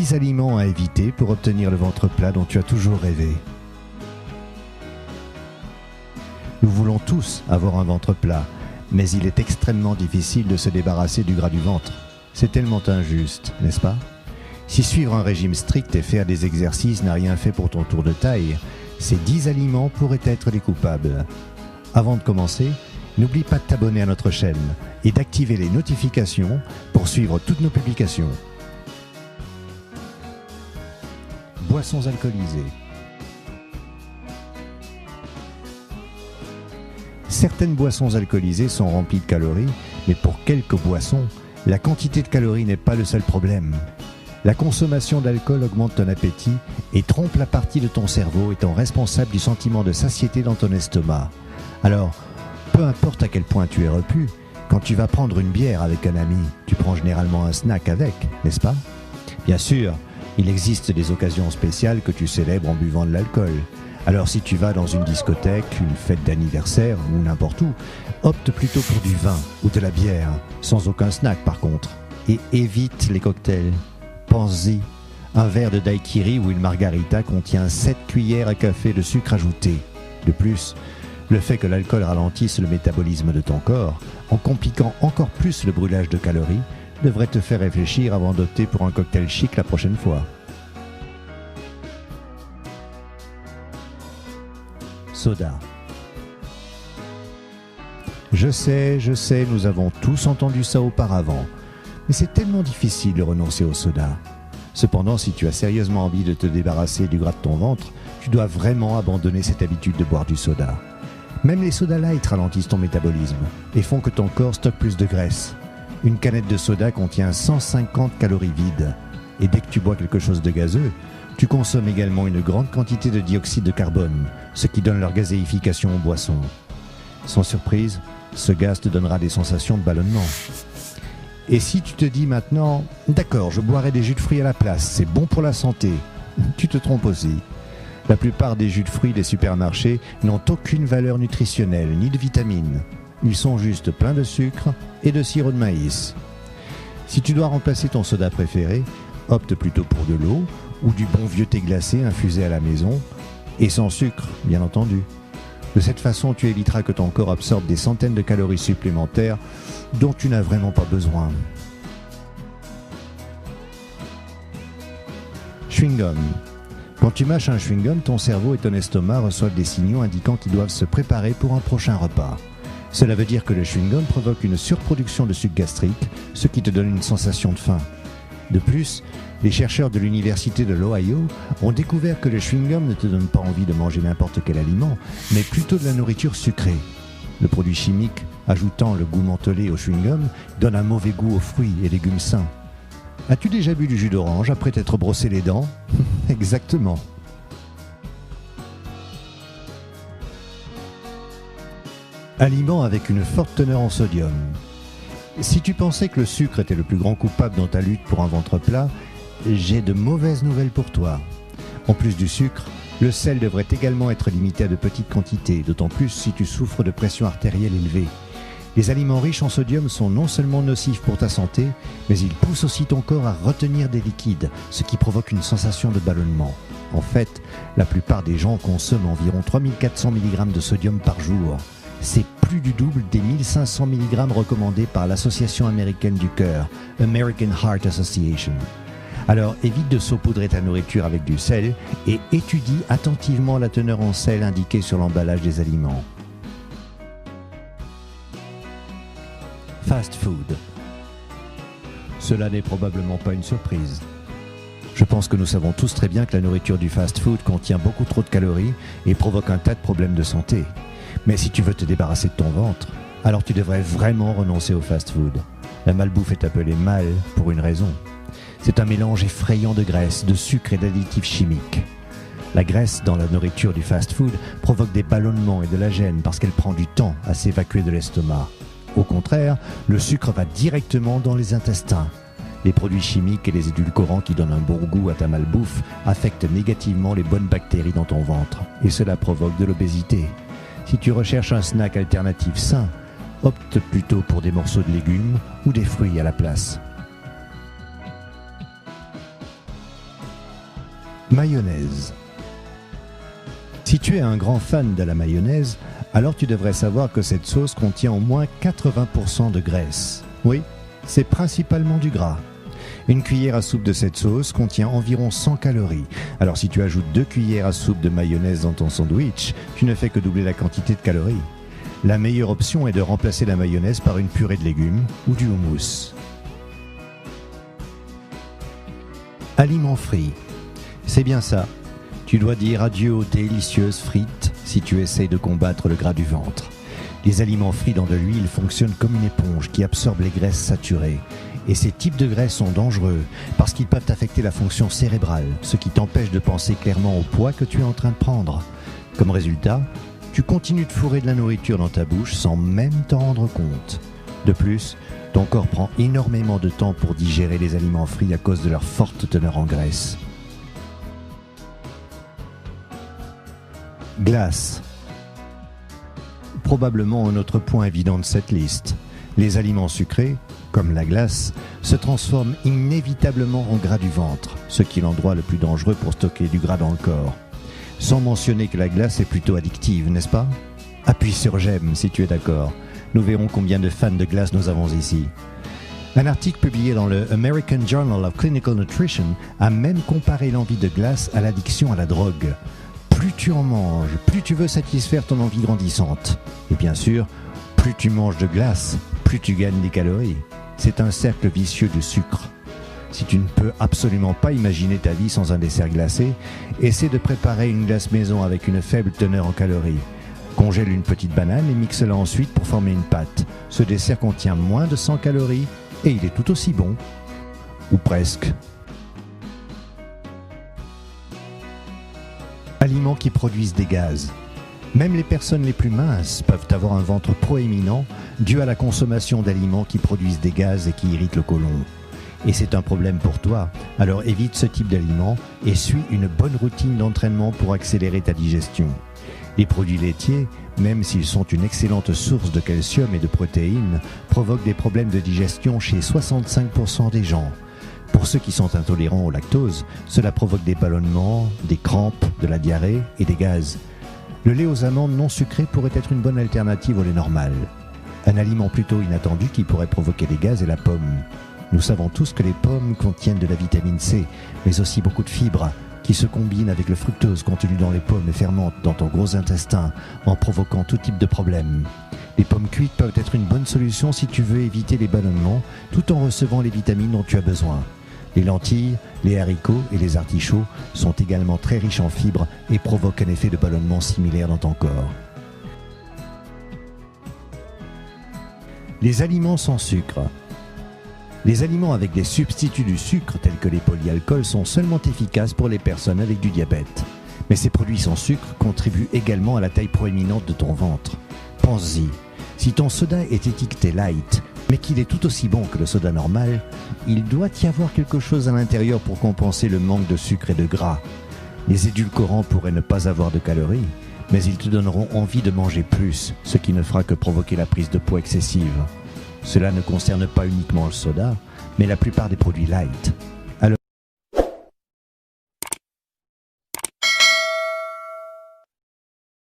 10 aliments à éviter pour obtenir le ventre plat dont tu as toujours rêvé. Nous voulons tous avoir un ventre plat, mais il est extrêmement difficile de se débarrasser du gras du ventre. C'est tellement injuste, n'est-ce pas? Si suivre un régime strict et faire des exercices n'a rien fait pour ton tour de taille, ces 10 aliments pourraient être les coupables. Avant de commencer, n'oublie pas de t'abonner à notre chaîne et d'activer les notifications pour suivre toutes nos publications. Boissons alcoolisées. Certaines boissons alcoolisées sont remplies de calories, mais pour quelques boissons, la quantité de calories n'est pas le seul problème. La consommation d'alcool augmente ton appétit et trompe la partie de ton cerveau étant responsable du sentiment de satiété dans ton estomac. Alors, peu importe à quel point tu es repu, quand tu vas prendre une bière avec un ami, tu prends généralement un snack avec, n'est-ce pas? Bien sûr, il existe des occasions spéciales que tu célèbres en buvant de l'alcool. Alors si tu vas dans une discothèque, une fête d'anniversaire ou n'importe où, opte plutôt pour du vin ou de la bière, sans aucun snack par contre. Et évite les cocktails. Pense-y, un verre de daiquiri ou une margarita contient 7 cuillères à café de sucre ajouté. De plus, le fait que l'alcool ralentisse le métabolisme de ton corps, en compliquant encore plus le brûlage de calories, devrait te faire réfléchir avant d'opter pour un cocktail chic la prochaine fois. Soda. Je sais, nous avons tous entendu ça auparavant, mais c'est tellement difficile de renoncer au soda. Cependant, si tu as sérieusement envie de te débarrasser du gras de ton ventre, tu dois vraiment abandonner cette habitude de boire du soda. Même les soda light ralentissent ton métabolisme et font que ton corps stocke plus de graisse. Une canette de soda contient 150 calories vides, et dès que tu bois quelque chose de gazeux, tu consommes également une grande quantité de dioxyde de carbone, ce qui donne leur gazéification aux boissons. Sans surprise, ce gaz te donnera des sensations de ballonnement. Et si tu te dis maintenant « D'accord, je boirai des jus de fruits à la place, c'est bon pour la santé », tu te trompes aussi. La plupart des jus de fruits des supermarchés n'ont aucune valeur nutritionnelle ni de vitamines. Ils sont juste pleins de sucre et de sirop de maïs. Si tu dois remplacer ton soda préféré, opte plutôt pour de l'eau ou du bon vieux thé glacé infusé à la maison, et sans sucre, bien entendu. De cette façon, tu éviteras que ton corps absorbe des centaines de calories supplémentaires dont tu n'as vraiment pas besoin. Chewing-gum. Quand tu mâches un chewing-gum, ton cerveau et ton estomac reçoivent des signaux indiquant qu'ils doivent se préparer pour un prochain repas. Cela veut dire que le chewing-gum provoque une surproduction de sucre gastrique, ce qui te donne une sensation de faim. De plus, les chercheurs de l'université de l'Ohio ont découvert que le chewing-gum ne te donne pas envie de manger n'importe quel aliment, mais plutôt de la nourriture sucrée. Le produit chimique, ajoutant le goût mentholé au chewing-gum, donne un mauvais goût aux fruits et légumes sains. As-tu déjà bu du jus d'orange après t'être brossé les dents? Exactement. Aliments avec une forte teneur en sodium. Si tu pensais que le sucre était le plus grand coupable dans ta lutte pour un ventre plat, j'ai de mauvaises nouvelles pour toi. En plus du sucre, le sel devrait également être limité à de petites quantités, d'autant plus si tu souffres de pression artérielle élevée. Les aliments riches en sodium sont non seulement nocifs pour ta santé, mais ils poussent aussi ton corps à retenir des liquides, ce qui provoque une sensation de ballonnement. En fait, la plupart des gens consomment environ 3400 mg de sodium par jour. C'est plus du double des 1500 mg recommandés par l'Association américaine du cœur, American Heart Association. Alors évite de saupoudrer ta nourriture avec du sel et étudie attentivement la teneur en sel indiquée sur l'emballage des aliments. Fast food. Cela n'est probablement pas une surprise. Je pense que nous savons tous très bien que la nourriture du fast food contient beaucoup trop de calories et provoque un tas de problèmes de santé. Mais si tu veux te débarrasser de ton ventre, alors tu devrais vraiment renoncer au fast-food. La malbouffe est appelée mal pour une raison. C'est un mélange effrayant de graisse, de sucre et d'additifs chimiques. La graisse dans la nourriture du fast-food provoque des ballonnements et de la gêne parce qu'elle prend du temps à s'évacuer de l'estomac. Au contraire, le sucre va directement dans les intestins. Les produits chimiques et les édulcorants qui donnent un bon goût à ta malbouffe affectent négativement les bonnes bactéries dans ton ventre et cela provoque de l'obésité. Si tu recherches un snack alternatif sain, opte plutôt pour des morceaux de légumes ou des fruits à la place. Mayonnaise. Si tu es un grand fan de la mayonnaise, alors tu devrais savoir que cette sauce contient au moins 80% de graisse. Oui, c'est principalement du gras. Une cuillère à soupe de cette sauce contient environ 100 calories. Alors si tu ajoutes 2 cuillères à soupe de mayonnaise dans ton sandwich, tu ne fais que doubler la quantité de calories. La meilleure option est de remplacer la mayonnaise par une purée de légumes ou du houmous. Aliments frits. C'est bien ça. Tu dois dire adieu aux délicieuses frites si tu essayes de combattre le gras du ventre. Les aliments frits dans de l'huile fonctionnent comme une éponge qui absorbe les graisses saturées. Et ces types de graisses sont dangereux parce qu'ils peuvent affecter la fonction cérébrale, ce qui t'empêche de penser clairement au poids que tu es en train de prendre. Comme résultat, tu continues de fourrer de la nourriture dans ta bouche sans même t'en rendre compte. De plus, ton corps prend énormément de temps pour digérer les aliments frits à cause de leur forte teneur en graisse. Glace. Probablement un autre point évident de cette liste. Les aliments sucrés, comme la glace, se transforment inévitablement en gras du ventre, ce qui est l'endroit le plus dangereux pour stocker du gras dans le corps. Sans mentionner que la glace est plutôt addictive, n'est-ce pas? Appuie sur j'aime si tu es d'accord. Nous verrons combien de fans de glace nous avons ici. Un article publié dans le American Journal of Clinical Nutrition a même comparé l'envie de glace à l'addiction à la drogue. Plus tu en manges, plus tu veux satisfaire ton envie grandissante. Et bien sûr, plus tu manges de glace, plus tu gagnes des calories. C'est un cercle vicieux de sucre. Si tu ne peux absolument pas imaginer ta vie sans un dessert glacé, essaie de préparer une glace maison avec une faible teneur en calories. Congèle une petite banane et mixe-la ensuite pour former une pâte. Ce dessert contient moins de 100 calories et il est tout aussi bon. Ou presque. Aliments qui produisent des gaz. Même les personnes les plus minces peuvent avoir un ventre proéminent dû à la consommation d'aliments qui produisent des gaz et qui irritent le côlon. Et c'est un problème pour toi, alors évite ce type d'aliments et suis une bonne routine d'entraînement pour accélérer ta digestion. Les produits laitiers, même s'ils sont une excellente source de calcium et de protéines, provoquent des problèmes de digestion chez 65% des gens. Pour ceux qui sont intolérants au lactose, cela provoque des ballonnements, des crampes, de la diarrhée et des gaz. Le lait aux amandes non sucré pourrait être une bonne alternative au lait normal. Un aliment plutôt inattendu qui pourrait provoquer des gaz est la pomme. Nous savons tous que les pommes contiennent de la vitamine C, mais aussi beaucoup de fibres, qui se combinent avec le fructose contenu dans les pommes et fermentent dans ton gros intestin, en provoquant tout type de problèmes. Les pommes cuites peuvent être une bonne solution si tu veux éviter les ballonnements, tout en recevant les vitamines dont tu as besoin. Les lentilles, les haricots et les artichauts sont également très riches en fibres et provoquent un effet de ballonnement similaire dans ton corps. Les aliments sans sucre. Les aliments avec des substituts du sucre tels que les polyalcools sont seulement efficaces pour les personnes avec du diabète. Mais ces produits sans sucre contribuent également à la taille proéminente de ton ventre. Pense-y, si ton soda est étiqueté light, mais qu'il est tout aussi bon que le soda normal, il doit y avoir quelque chose à l'intérieur pour compenser le manque de sucre et de gras. Les édulcorants pourraient ne pas avoir de calories, mais ils te donneront envie de manger plus, ce qui ne fera que provoquer la prise de poids excessive. Cela ne concerne pas uniquement le soda, mais la plupart des produits light.